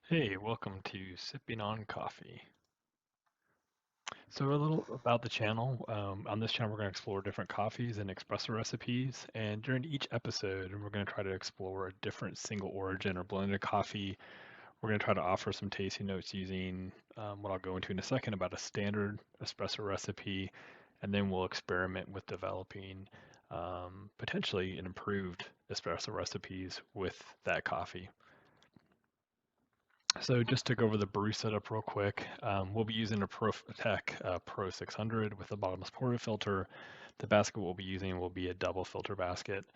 Hey, welcome to Sipping on Coffee. So a little about the channel. On this channel, we're going to explore different coffees and espresso recipes. And during each episode, we're going to try to explore a different single origin or blended coffee. We're going to try to offer some tasting notes using what I'll go into in a second about a standard espresso recipe. And then we'll experiment with developing potentially an improved espresso recipes with that coffee. So just to go over the brew setup real quick, we'll be using a ProTech Pro 600 with a bottomless portafilter. The basket we'll be using will be a double filter basket.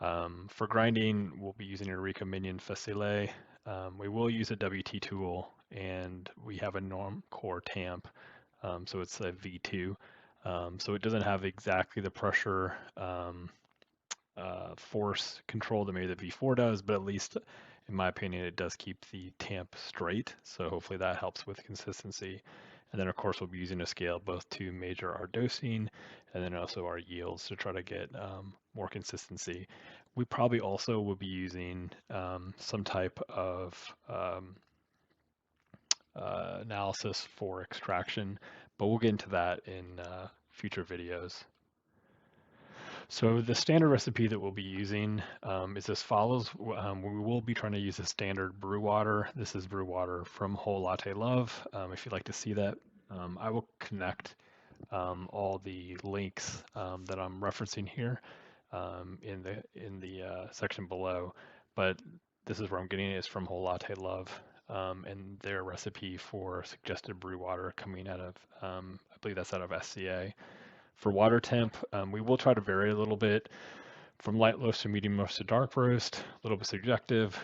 For grinding, we'll be using a Eureka Minion Facile. We will use a WT tool, and we have a Norm Core tamp, so it's a V2. So it doesn't have exactly the pressure force control that maybe the V4 does, but at least in my opinion, it does keep the tamp straight. So hopefully that helps with consistency. And then of course we'll be using a scale both to measure our dosing and then also our yields to try to get more consistency. We probably also will be using some type of analysis for extraction, but we'll get into that in future videos. So the standard recipe that we'll be using is as follows. We will be trying to use a standard brew water. This is brew water from Whole Latte Love. If you'd like to see that, I will connect all the links that I'm referencing here in the section below. But this is where I'm getting it is from Whole Latte Love and their recipe for suggested brew water coming out of I believe that's out of SCA. For water temp, we will try to vary a little bit from light roast to medium roast to dark roast, a little bit subjective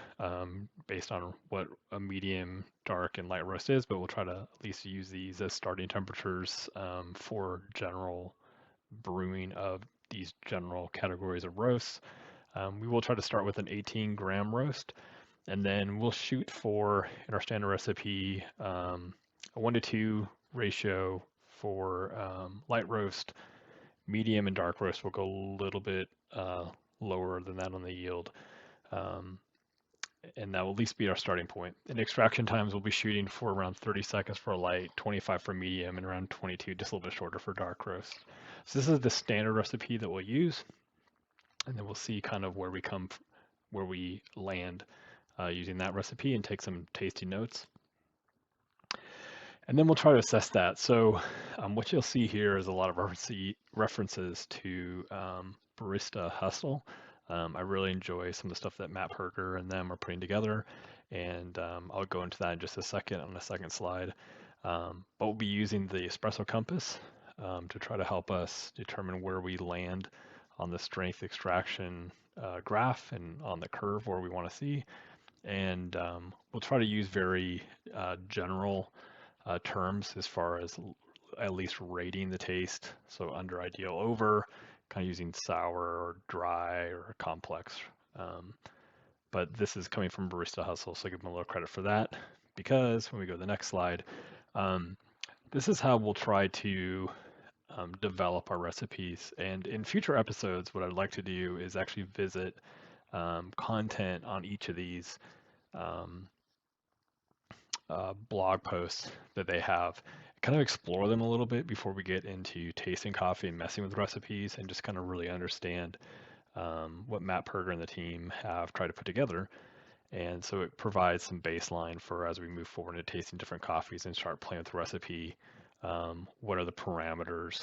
based on what a medium, dark, and light roast is, but we'll try to at least use these as starting temperatures for general brewing of these general categories of roasts. We will try to start with an 18-gram roast, and then we'll shoot for, in our standard recipe, a 1 to 2 ratio for light roast. Medium and dark roast will go a little bit lower than that on the yield. Um, and that will at least be our starting point. In extraction times, we'll be shooting for around 30 seconds for a light, 25 for medium, and around 22, just a little bit shorter for dark roast. So this is the standard recipe that we'll use, and then we'll see kind of where we land using that recipe and take some tasty notes. And then we'll try to assess that. So what you'll see here is a lot of references to Barista Hustle. I really enjoy some of the stuff that Matt Perger and them are putting together, and I'll go into that in just a second on the second slide. But we'll be using the Espresso Compass to try to help us determine where we land on the strength extraction graph and on the curve where we want to see. And we'll try to use very general terms as far as at least rating the taste. So under, ideal, over, kind of using sour or dry or complex. But this is coming from Barista Hustle, so I give them a little credit for that because when we go to the next slide, this is how we'll try to develop our recipes. And in future episodes, what I'd like to do is actually visit content on each of these um, blog posts that they have, kind of explore them a little bit before we get into tasting coffee and messing with recipes and just kind of really understand what Matt Perger and the team have tried to put together. And so it provides some baseline for as we move forward into tasting different coffees and start playing with the recipe. What are the parameters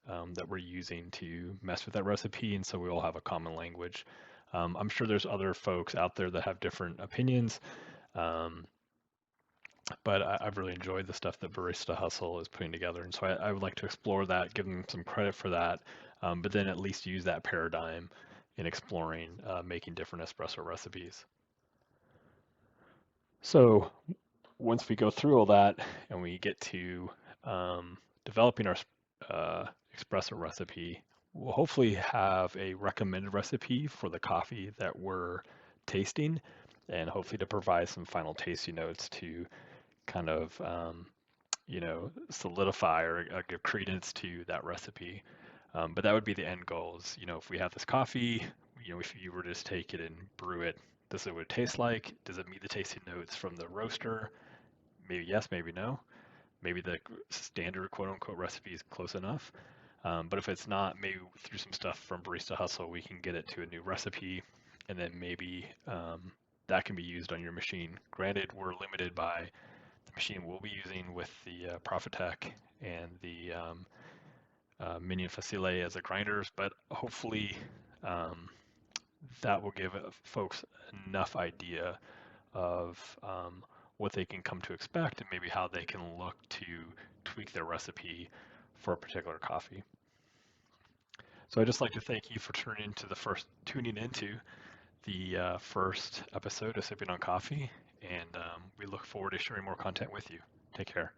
that we're using to mess with that recipe? And so we all have a common language. I'm sure there's other folks out there that have different opinions. But I've really enjoyed the stuff that Barista Hustle is putting together. And so I would like to explore that, give them some credit for that, but then at least use that paradigm in exploring making different espresso recipes. So once we go through all that and we get to developing our espresso recipe, we'll hopefully have a recommended recipe for the coffee that we're tasting and hopefully to provide some final tasty notes to kind of solidify or give credence to that recipe. But that would be the end goal. Is, if we have this coffee, if you were to just take it and brew it, This is what it tastes like. Does it meet the tasting notes from the roaster? Maybe yes, maybe no. Maybe the standard quote unquote recipe is close enough. But if it's not, maybe through some stuff from Barista Hustle, we can get it to a new recipe, and then maybe that can be used on your machine. Granted, we're limited by the machine we'll be using with the Profitec and the Minion Facile as the grinders, but hopefully that will give folks enough idea of what they can come to expect and maybe how they can look to tweak their recipe for a particular coffee. So I'd just like to thank you for tuning into the first episode of Sipping on Coffee, and we look forward to sharing more content with you. Take care.